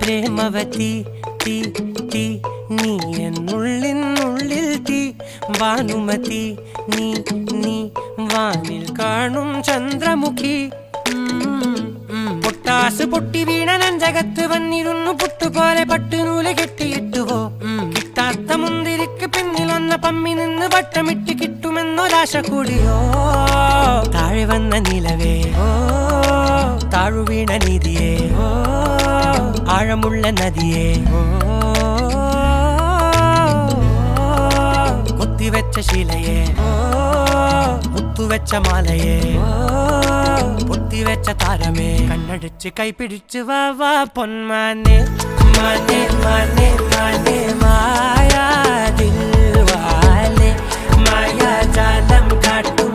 പ്രേമവതി തീ തീ നീ എന്നുള്ളിൽ തീ ഭാനുമതി നീ നീ വാനിൽ കാണും ചന്ദ്രമുഖി പൊട്ടാസ് പൊട്ടി വീണ നഞ്ചകത്ത് വന്നിരുന്നു പുട്ടുപോലെ പട്ടുനൂല് കെട്ടിയിട്ടുവോ കിട്ടാത്ത മുന്തിരിക്ക് പിന്നിൽ വന്ന പമ്മി നിന്ന് വട്ടമിട്ട് കിട്ടുമെന്നൊരാശ കൂടിയോ താഴെ വന്ന നിലവേ ഓ താഴുവീണ നിധിയേ ഓ ആഴമുള്ള നദിയേ ഓ കൊത്തിവെച്ച ശിലയേ ഓ മുത്തുവെച്ച മാലയേ ഓ പൊത്തിവെച്ച താരമേ കണ്ണടിച്ച് കൈപിടിച്ച് വാ വാ പൊന്മാനെ മാനെ മാനെ മാനെ മായാ ദിൽവാലെ മായാ ജാലം കാട്ടും